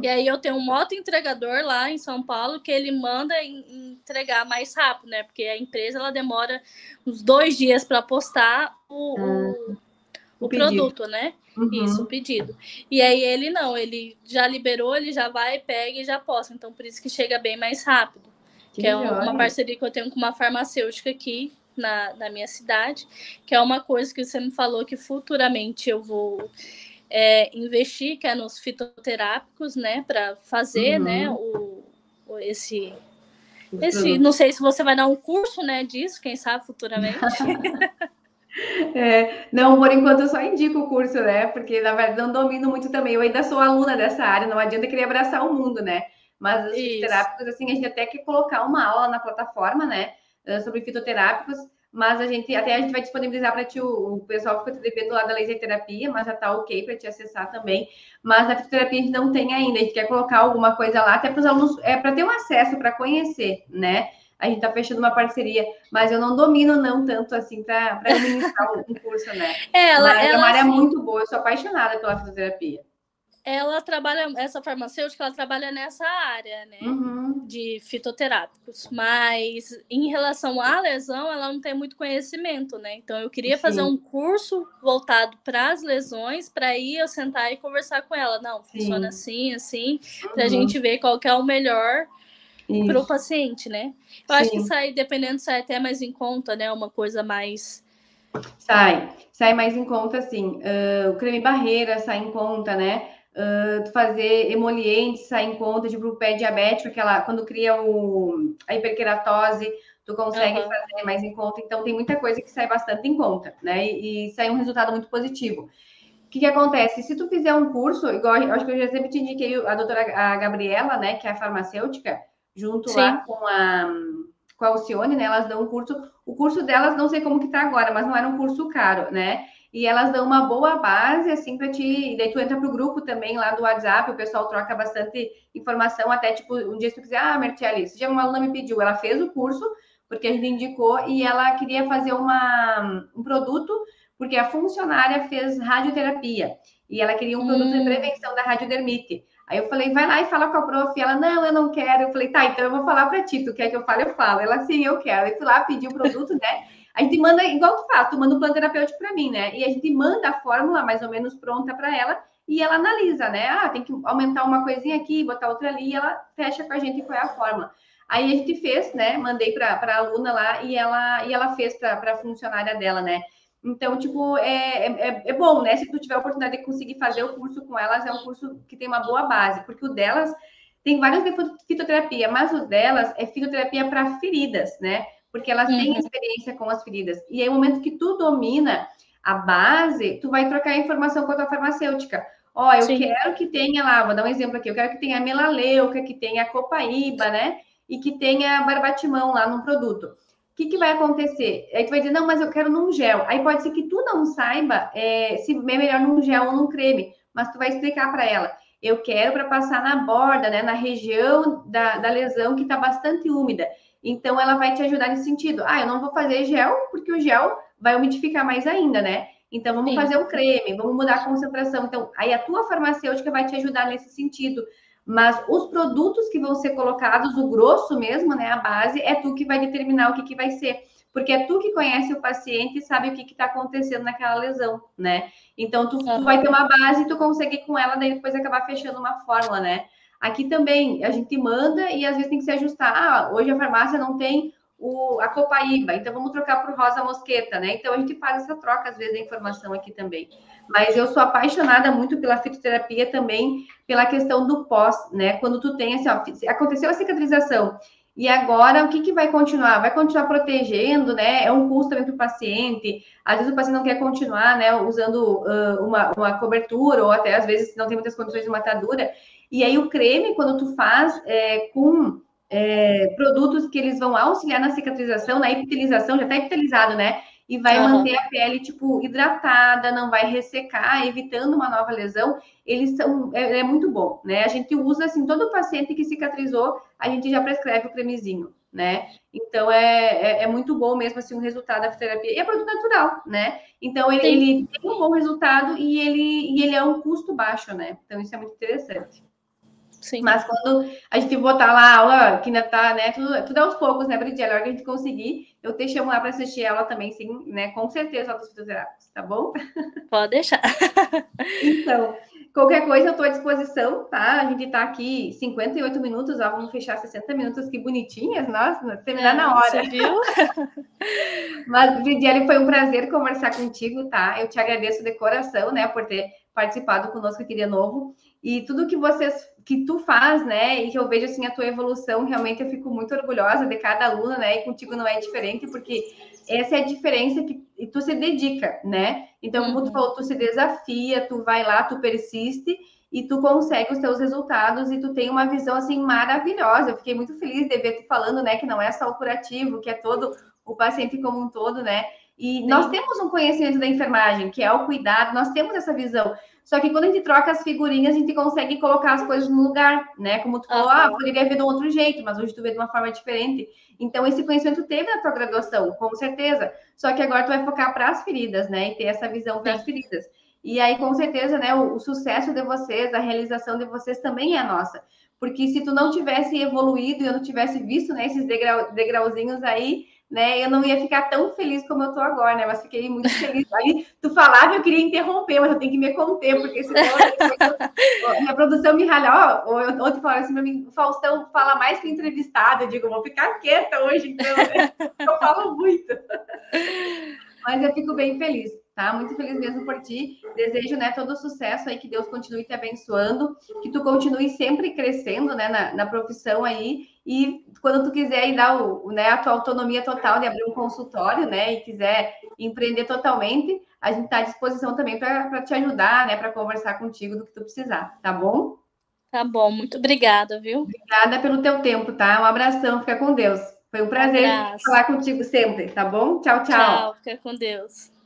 e aí eu tenho um moto entregador lá em São Paulo que ele manda entregar mais rápido, né? Porque a empresa, ela demora uns 2 dias para postar o produto, né? Isso, o pedido. E aí ele já liberou, ele já vai, pega e já posta. Então, por isso que chega bem mais rápido. Que é uma parceria que eu tenho com uma farmacêutica aqui na minha cidade, que é uma coisa que você me falou que futuramente eu vou investir, que é nos fitoterápicos, né? Para fazer, né? Esse não sei se você vai dar um curso, né, disso, quem sabe futuramente. Não, por enquanto eu só indico o curso, né? Porque na verdade não domino muito também. Eu ainda sou aluna dessa área, não adianta querer abraçar o mundo, né? Mas os fitoterápicos, assim, a gente até quer colocar uma aula na plataforma, né? Sobre fitoterápicos, mas a gente vai disponibilizar para ti o pessoal fica te devendo lá da laser terapia, mas já tá ok para te acessar também. Mas a fitoterapia a gente não tem ainda, a gente quer colocar alguma coisa lá, até para os alunos, para ter um acesso, para conhecer, né? A gente tá fechando uma parceria, mas eu não domino não tanto assim para eu ministrar um curso, né? Mas é uma área muito boa, eu sou apaixonada pela fitoterapia. Ela trabalha, essa farmacêutica, ela trabalha nessa área, né? De fitoterápicos. Mas em relação à lesão, ela não tem muito conhecimento, né? Então eu queria fazer um curso voltado para as lesões, para ir eu sentar e conversar com ela. Não, funciona assim, para a gente ver qual que é o melhor para o paciente, né? Eu acho que sai, dependendo, sai até mais em conta, né? Uma coisa mais Sai mais em conta, sim. O creme barreira sai em conta, né? Fazer emolientes sai em conta, tipo o pé diabético, quando cria a hiperqueratose, tu consegue Aham. fazer mais em conta. Então, tem muita coisa que sai bastante em conta, né? E sai um resultado muito positivo. O que acontece? Se tu fizer um curso, igual eu acho que eu já sempre te indiquei a doutora a Gabriela, né, que é a farmacêutica, junto lá Sim. com a Alcione, né? Elas dão um curso. O curso delas, não sei como que tá agora, mas não era um curso caro, né? E elas dão uma boa base, assim, para ti. E daí tu entra pro grupo também lá do WhatsApp, o pessoal troca bastante informação, até tipo, um dia se tu quiser, Mertiele, esse dia uma aluna me pediu, ela fez o curso, porque a gente indicou, e ela queria fazer um produto porque a funcionária fez radioterapia e ela queria um produto de prevenção da radiodermite. Aí eu falei, vai lá e fala com a prof. E ela, não, eu não quero. Eu falei, tá, então eu vou falar para ti. Tu quer que eu fale? Eu falo. Ela, sim, eu quero. Eu fui lá, pedi o produto, né? A gente manda, igual tu faz, tu manda o plano terapêutico para mim, né? E a gente manda a fórmula mais ou menos pronta para ela e ela analisa, né? Tem que aumentar uma coisinha aqui, botar outra ali, e ela fecha com a gente qual é a fórmula. Aí a gente fez, né? Mandei para a aluna lá e ela fez para a funcionária dela, né? Então, tipo, é bom, né? Se tu tiver a oportunidade de conseguir fazer o curso com elas, é um curso que tem uma boa base, porque o delas tem vários de fitoterapia, mas o delas é fitoterapia para feridas, né? Porque elas têm Uhum. experiência com as feridas. E aí, no momento que tu domina a base, tu vai trocar informação com a tua farmacêutica. Ó, eu Sim. quero que tenha lá, vou dar um exemplo aqui, eu quero que tenha a melaleuca, que tenha a copaíba, né? E que tenha barbatimão lá no produto. Que vai acontecer? Aí tu vai dizer, não, mas eu quero num gel. Aí pode ser que tu não saiba se é melhor num gel ou num creme, mas tu vai explicar para ela. Eu quero para passar na borda, né, na região da lesão que está bastante úmida. Então, ela vai te ajudar nesse sentido. Eu não vou fazer gel, porque o gel vai umidificar mais ainda, né? Então, vamos Sim. fazer um creme, vamos mudar a concentração. Então, aí a tua farmacêutica vai te ajudar nesse sentido. Mas os produtos que vão ser colocados, o grosso mesmo, né, a base, é tu que vai determinar o que vai ser. Porque é tu que conhece o paciente e sabe o que está acontecendo naquela lesão, né? Então, tu vai ter uma base e tu consegue com ela, daí depois acabar fechando uma fórmula, né? Aqui também a gente manda e às vezes tem que se ajustar. Hoje a farmácia não tem a copaíba, então vamos trocar por rosa mosqueta, né? Então a gente faz essa troca às vezes da informação aqui também. Mas eu sou apaixonada muito pela fitoterapia também, pela questão do pós, né? Quando tu tem assim, ó, aconteceu a cicatrização, e agora o que vai continuar? Vai continuar protegendo, né? É um custo também para o paciente. Às vezes o paciente não quer continuar, né? Usando uma cobertura, ou até às vezes não tem muitas condições de matadura. E aí o creme, quando tu faz com produtos que eles vão auxiliar na cicatrização, na epitelização, já está epitelizado, né? E vai Aham. manter a pele, tipo, hidratada, não vai ressecar, evitando uma nova lesão. Eles são, é muito bom, né? A gente usa, assim, todo paciente que cicatrizou, a gente já prescreve o cremezinho, né? Então, é muito bom mesmo, assim, o resultado da fisioterapia. E é produto natural, né? Então, Sim. ele tem um bom resultado e ele é um custo baixo, né? Então, isso é muito interessante. Sim. Mas quando a gente botar lá a aula, que ainda tá, né? Tudo aos poucos, né, Bridiela? A hora que a gente conseguir, eu te chamo lá para assistir ela também, sim, né? Com certeza, dos fisioterápicos, tá bom? Pode deixar. Então, qualquer coisa eu estou à disposição, tá? A gente está aqui 58 minutos, ó, vamos fechar 60 minutos, que bonitinhas, nossa, terminar na hora. Você viu? Mas, Vidiane, foi um prazer conversar contigo, tá? Eu te agradeço de coração, né, por ter participado conosco aqui de novo. E tudo que tu faz, né, e que eu vejo, assim, a tua evolução, realmente eu fico muito orgulhosa de cada aluna, né, e contigo não é diferente, porque essa é a diferença que e tu se dedica, né? Então, como tu falou, tu se desafia, tu vai lá, tu persiste, e tu consegue os teus resultados, e tu tem uma visão, assim, maravilhosa. Eu fiquei muito feliz de ver tu falando, né, que não é só o curativo, que é todo o paciente como um todo, né? E nós Sim. temos um conhecimento da enfermagem, que é o cuidado, nós temos essa visão. Só que quando a gente troca as figurinhas, a gente consegue colocar as coisas no lugar, né? Como tu falou, Aham. poderia ver de um outro jeito, mas hoje tu vê de uma forma diferente. Então, esse conhecimento teve na tua graduação, com certeza. Só que agora tu vai focar para as feridas, né? E ter essa visão para as Sim. feridas. E aí, com certeza, né, o sucesso de vocês, a realização de vocês também é a nossa. Porque se tu não tivesse evoluído e eu não tivesse visto, né, esses degrauzinhos aí, né, eu não ia ficar tão feliz como eu tô agora, né? Mas fiquei muito feliz. Aí tu falava, eu queria interromper, mas eu tenho que me conter, porque senão minha produção me ralha. Ó, ontem falaram assim pra mim, o Faustão fala mais que entrevistado. Eu digo, vou ficar quieta hoje, então, né? Eu falo muito. Mas eu fico bem feliz, tá? Muito feliz mesmo por ti. Desejo, né, todo o sucesso aí, que Deus continue te abençoando, que tu continue sempre crescendo, né, na profissão aí. E quando tu quiser aí dar né, a tua autonomia total de abrir um consultório, né, e quiser empreender totalmente, a gente está à disposição também para te ajudar, né, para conversar contigo do que tu precisar, tá bom? Tá bom, muito obrigada, viu? Obrigada pelo teu tempo, tá? Um abração, fica com Deus. Foi um Um prazer abraço. falar contigo sempre, tá bom? Tchau, tchau. Tchau, fica com Deus.